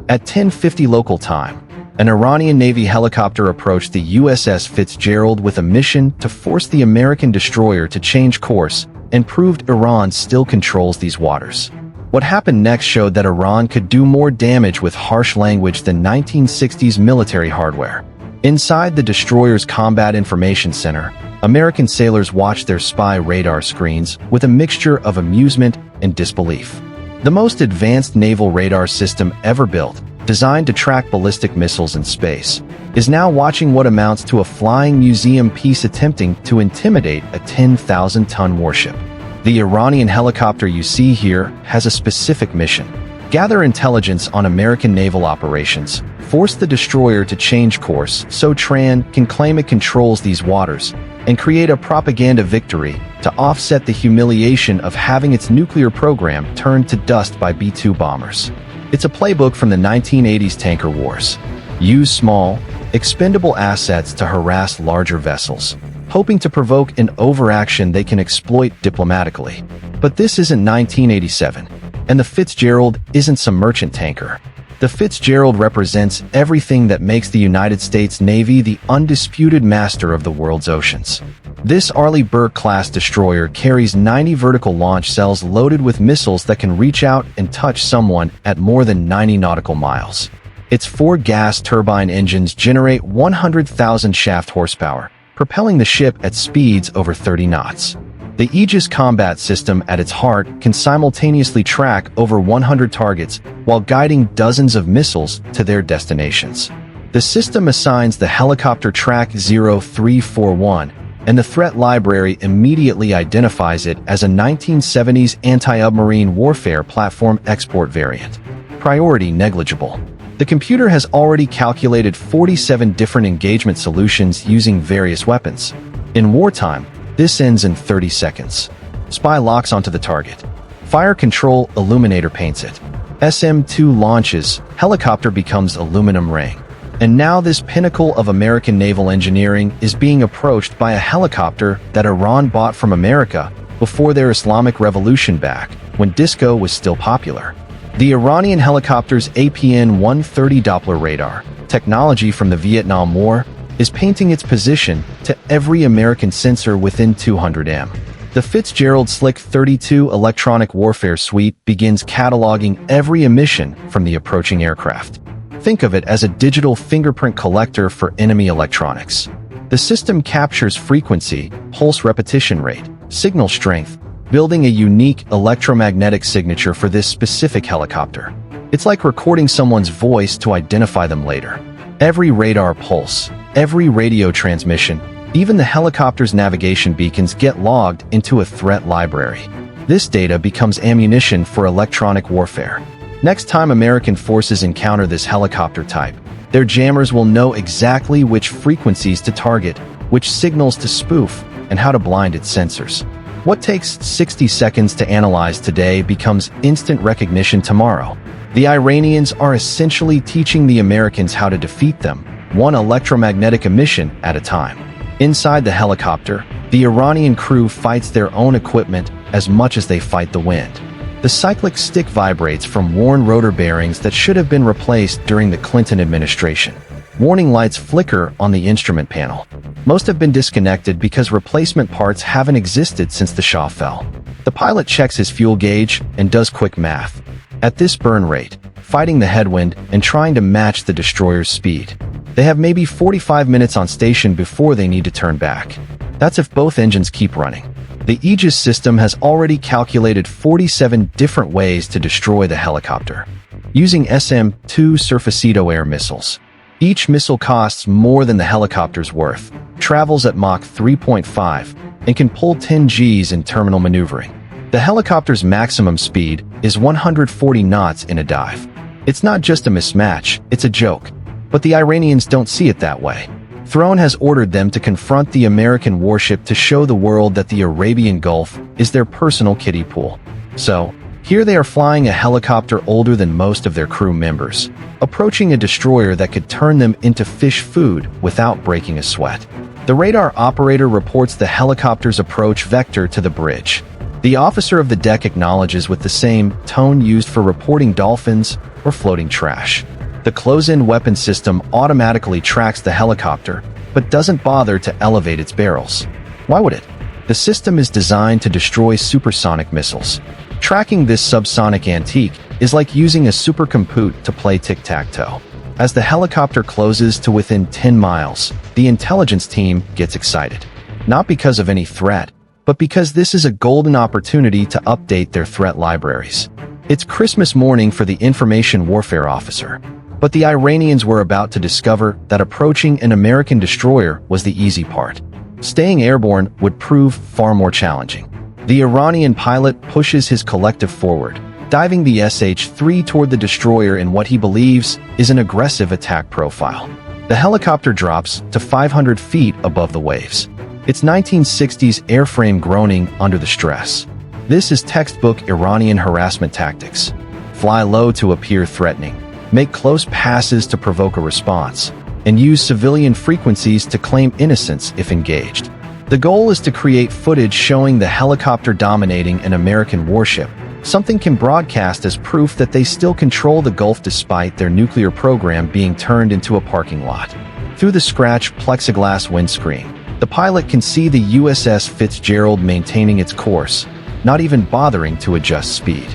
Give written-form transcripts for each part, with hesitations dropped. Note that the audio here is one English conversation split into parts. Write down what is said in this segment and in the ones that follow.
At 10:50 local time, an Iranian Navy helicopter approached the USS Fitzgerald with a mission to force the American destroyer to change course and proved Iran still controls these waters. What happened next showed that Iran could do more damage with harsh language than 1960s military hardware. Inside the destroyer's Combat Information Center, American sailors watched their spy radar screens with a mixture of amusement and disbelief. The most advanced naval radar system ever built, designed to track ballistic missiles in space, is now watching what amounts to a flying museum piece attempting to intimidate a 10,000-ton warship. The Iranian helicopter you see here has a specific mission: gather intelligence on American naval operations, force the destroyer to change course so Tran can claim it controls these waters, and create a propaganda victory to offset the humiliation of having its nuclear program turned to dust by B-2 bombers. It's a playbook from the 1980s tanker wars. Use small, expendable assets to harass larger vessels, hoping to provoke an overaction they can exploit diplomatically. But this isn't 1987, and the Fitzgerald isn't some merchant tanker. The Fitzgerald represents everything that makes the United States Navy the undisputed master of the world's oceans. This Arleigh Burke-class destroyer carries 90 vertical launch cells loaded with missiles that can reach out and touch someone at more than 90 nautical miles. Its 4 gas turbine engines generate 100,000 shaft horsepower, propelling the ship at speeds over 30 knots. The Aegis combat system at its heart can simultaneously track over 100 targets while guiding dozens of missiles to their destinations. The system assigns the helicopter track 0341, and the threat library immediately identifies it as a 1970s anti-submarine warfare platform export variant. Priority negligible. The computer has already calculated 47 different engagement solutions using various weapons. In wartime, this ends in 30 seconds. Spy locks onto the target. Fire control illuminator paints it. SM-2 launches, helicopter becomes aluminum ring. And now this pinnacle of American naval engineering is being approached by a helicopter that Iran bought from America before their Islamic Revolution back, when disco was still popular. The Iranian helicopter's APN-130 Doppler radar, technology from the Vietnam War, is painting its position to every American sensor within 200 m. The Fitzgerald Slick 32 electronic warfare suite begins cataloging every emission from the approaching aircraft. Think of it as a digital fingerprint collector for enemy electronics. The system captures frequency, pulse repetition rate, signal strength, building a unique electromagnetic signature for this specific helicopter. It's like recording someone's voice to identify them later. Every radar pulse, every radio transmission, even the helicopter's navigation beacons get logged into a threat library. This data becomes ammunition for electronic warfare. Next time American forces encounter this helicopter type, their jammers will know exactly which frequencies to target, which signals to spoof, and how to blind its sensors. What takes 60 seconds to analyze today becomes instant recognition tomorrow. The Iranians are essentially teaching the Americans how to defeat them, one electromagnetic emission at a time. Inside the helicopter, the Iranian crew fights their own equipment as much as they fight the wind. The cyclic stick vibrates from worn rotor bearings that should have been replaced during the Clinton administration. Warning lights flicker on the instrument panel. Most have been disconnected because replacement parts haven't existed since the Shah fell. The pilot checks his fuel gauge and does quick math. At this burn rate, fighting the headwind and trying to match the destroyer's speed, they have maybe 45 minutes on station before they need to turn back. That's if both engines keep running. The Aegis system has already calculated 47 different ways to destroy the helicopter, using SM-2 surface-to-air missiles. Each missile costs more than the helicopter's worth, travels at Mach 3.5, and can pull 10 Gs in terminal maneuvering. The helicopter's maximum speed is 140 knots in a dive. It's not just a mismatch, it's a joke. But the Iranians don't see it that way. Throne has ordered them to confront the American warship to show the world that the Arabian Gulf is their personal kiddie pool. So, here they are flying a helicopter older than most of their crew members, approaching a destroyer that could turn them into fish food without breaking a sweat. The radar operator reports the helicopter's approach vector to the bridge. The officer of the deck acknowledges with the same tone used for reporting dolphins or floating trash. The close-in weapon system automatically tracks the helicopter, but doesn't bother to elevate its barrels. Why would it? The system is designed to destroy supersonic missiles. Tracking this subsonic antique is like using a supercompute to play tic-tac-toe. As the helicopter closes to within 10 miles, the intelligence team gets excited. Not because of any threat, but because this is a golden opportunity to update their threat libraries. It's Christmas morning for the information warfare officer. But the Iranians were about to discover that approaching an American destroyer was the easy part. Staying airborne would prove far more challenging. The Iranian pilot pushes his collective forward, diving the SH-3 toward the destroyer in what he believes is an aggressive attack profile. The helicopter drops to 500 feet above the waves. Its 1960s airframe groaning under the stress. This is textbook Iranian harassment tactics. Fly low to appear threatening, make close passes to provoke a response, and use civilian frequencies to claim innocence if engaged. The goal is to create footage showing the helicopter dominating an American warship. Something can broadcast as proof that they still control the Gulf despite their nuclear program being turned into a parking lot. Through the scratched plexiglass windscreen, the pilot can see the USS Fitzgerald maintaining its course, not even bothering to adjust speed.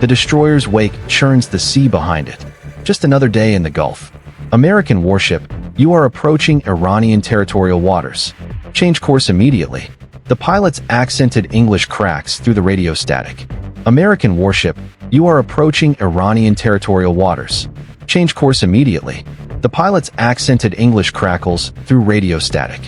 The destroyer's wake churns the sea behind it. Just another day in the Gulf. American warship, you are approaching Iranian territorial waters. Change course immediately. The pilot's accented English cracks through the radio static. American warship, you are approaching Iranian territorial waters. Change course immediately. The pilot's accented English crackles through radio static.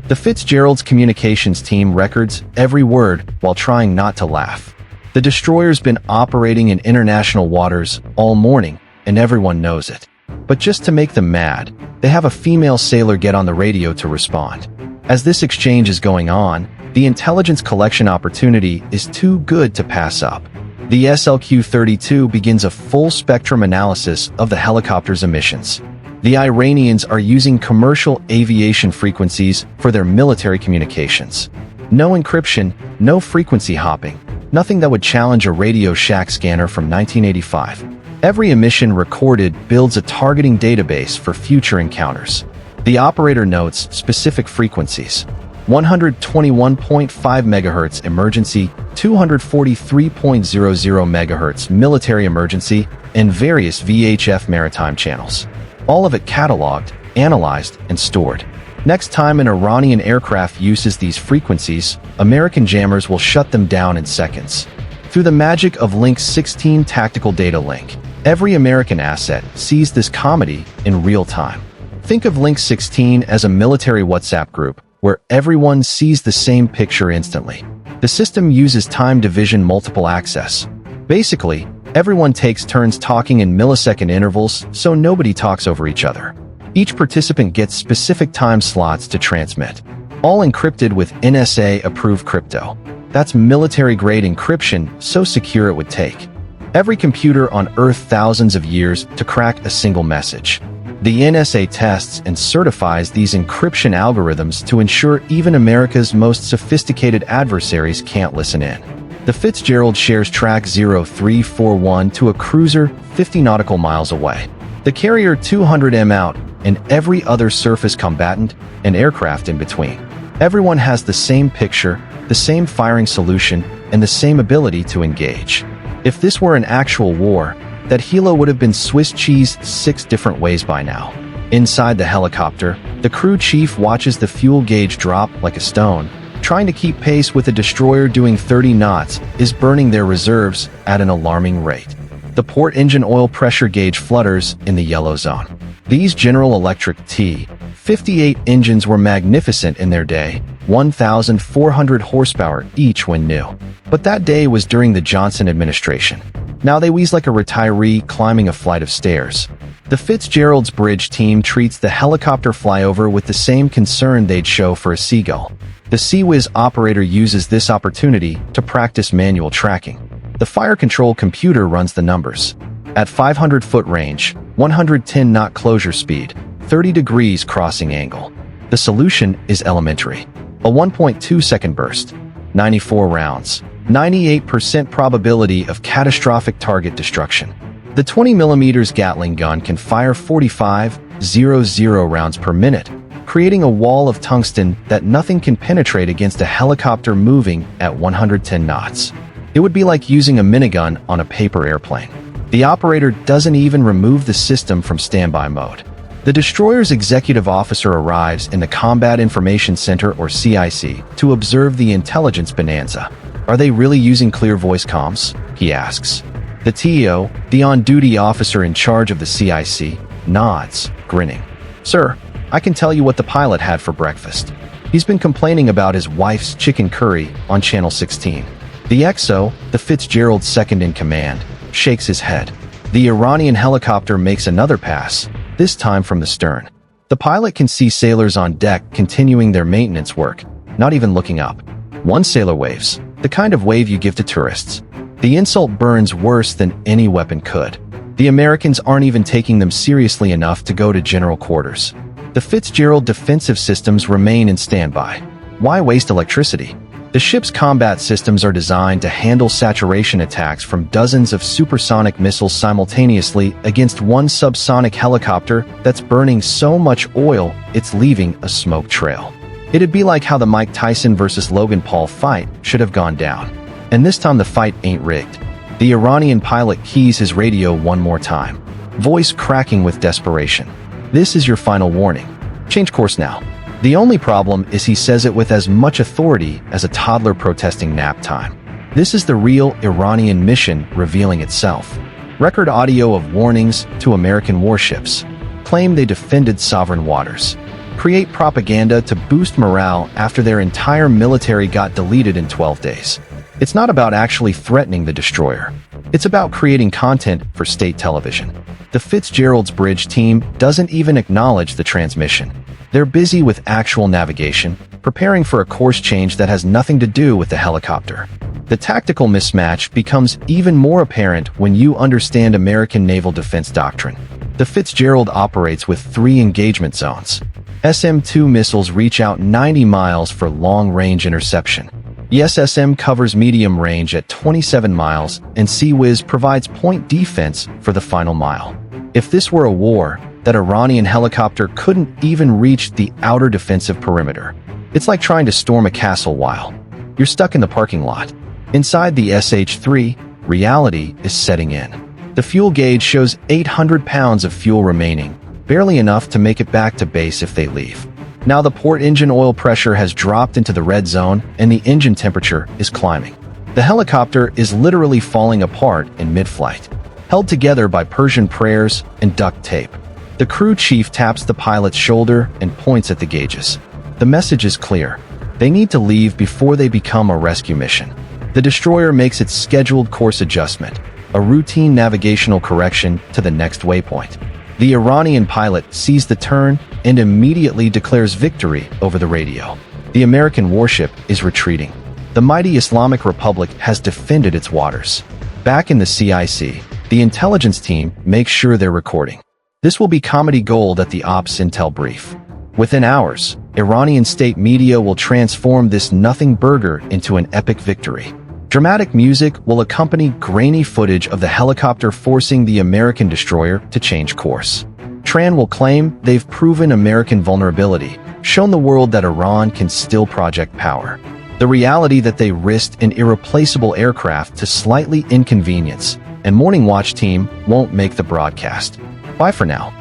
The Fitzgerald's communications team records every word while trying not to laugh. The destroyer's been operating in international waters all morning, and everyone knows it. But just to make them mad, they have a female sailor get on the radio to respond. As this exchange is going on, the intelligence collection opportunity is too good to pass up. The SLQ-32 begins a full-spectrum analysis of the helicopter's emissions. The Iranians are using commercial aviation frequencies for their military communications. No encryption, no frequency hopping, nothing that would challenge a Radio Shack scanner from 1985. Every emission recorded builds a targeting database for future encounters. The operator notes specific frequencies: 121.5 MHz emergency, 243.00 MHz military emergency, and various VHF maritime channels. All of it cataloged, analyzed, and stored. Next time an Iranian aircraft uses these frequencies, American jammers will shut them down in seconds. Through the magic of Link 16 Tactical Data Link, every American asset sees this comedy in real time. Think of Link 16 as a military WhatsApp group, where everyone sees the same picture instantly. The system uses time division multiple access. Basically, everyone takes turns talking in millisecond intervals, so nobody talks over each other. Each participant gets specific time slots to transmit. All encrypted with NSA-approved crypto. That's military-grade encryption, so secure it would take every computer on Earth thousands of years to crack a single message. The NSA tests and certifies these encryption algorithms to ensure even America's most sophisticated adversaries can't listen in. The Fitzgerald shares track 0341 to a cruiser 50 nautical miles away. The carrier 200 out, and every other surface combatant and aircraft in between. Everyone has the same picture, the same firing solution, and the same ability to engage. If this were an actual war, that helo would have been Swiss cheese 6 different ways by now. Inside the helicopter, the crew chief watches the fuel gauge drop like a stone. Trying to keep pace with a destroyer doing 30 knots is burning their reserves at an alarming rate. The port engine oil pressure gauge flutters in the yellow zone. These General Electric T-58 engines were magnificent in their day, 1,400 horsepower each when new. But that day was during the Johnson administration. Now they wheeze like a retiree climbing a flight of stairs. The Fitzgerald's bridge team treats the helicopter flyover with the same concern they'd show for a seagull. The CWIS operator uses this opportunity to practice manual tracking. The fire control computer runs the numbers. At 500-foot range, 110 knot closure speed, 30 degrees crossing angle. The solution is elementary. A 1.2-second burst, 94 rounds, 98% probability of catastrophic target destruction. The 20mm Gatling gun can fire 45,000 rounds per minute, creating a wall of tungsten that nothing can penetrate against a helicopter moving at 110 knots. It would be like using a minigun on a paper airplane. The operator doesn't even remove the system from standby mode. The destroyer's executive officer arrives in the Combat Information Center, or CIC, to observe the intelligence bonanza. "Are they really using clear voice comms?" he asks. The TO, the on-duty officer in charge of the CIC, nods, grinning. "Sir, I can tell you what the pilot had for breakfast. He's been complaining about his wife's chicken curry on Channel 16. The XO, the Fitzgerald's second-in-command, shakes his head. The Iranian helicopter makes another pass, this time from the stern. The pilot can see sailors on deck continuing their maintenance work, not even looking up. One sailor waves, the kind of wave you give to tourists. The insult burns worse than any weapon could. The Americans aren't even taking them seriously enough to go to general quarters. The Fitzgerald defensive systems remain in standby. Why waste electricity? The ship's combat systems are designed to handle saturation attacks from dozens of supersonic missiles simultaneously against one subsonic helicopter that's burning so much oil it's leaving a smoke trail. It'd be like how the Mike Tyson versus Logan Paul fight should have gone down. And this time the fight ain't rigged. The Iranian pilot keys his radio one more time, voice cracking with desperation. "This is your final warning. Change course now." The only problem is he says it with as much authority as a toddler protesting nap time. This is the real Iranian mission revealing itself. Record audio of warnings to American warships. Claim they defended sovereign waters. Create propaganda to boost morale after their entire military got deleted in 12 days. It's not about actually threatening the destroyer. It's about creating content for state television. The Fitzgerald's bridge team doesn't even acknowledge the transmission. They're busy with actual navigation, preparing for a course change that has nothing to do with the helicopter. The tactical mismatch becomes even more apparent when you understand American naval defense doctrine. The Fitzgerald operates with 3 engagement zones. SM-2 missiles reach out 90 miles for long-range interception. The SSM covers medium range at 27 miles, and Sea-Whiz provides point defense for the final mile. If this were a war, that Iranian helicopter couldn't even reach the outer defensive perimeter. It's like trying to storm a castle while you're stuck in the parking lot. Inside the SH-3, reality is setting in. The fuel gauge shows 800 pounds of fuel remaining, barely enough to make it back to base if they leave. Now the port engine oil pressure has dropped into the red zone and the engine temperature is climbing. The helicopter is literally falling apart in mid-flight, held together by Persian prayers and duct tape. The crew chief taps the pilot's shoulder and points at the gauges. The message is clear. They need to leave before they become a rescue mission. The destroyer makes its scheduled course adjustment, a routine navigational correction to the next waypoint. The Iranian pilot sees the turn and immediately declares victory over the radio. The American warship is retreating. The mighty Islamic Republic has defended its waters. Back in the CIC, the intelligence team makes sure they're recording. This will be comedy gold at the Ops Intel brief. Within hours, Iranian state media will transform this nothing burger into an epic victory. Dramatic music will accompany grainy footage of the helicopter forcing the American destroyer to change course. Tran will claim they've proven American vulnerability, shown the world that Iran can still project power. The reality that they risked an irreplaceable aircraft to slightly inconvenience, and Morning Watch team won't make the broadcast. Bye for now.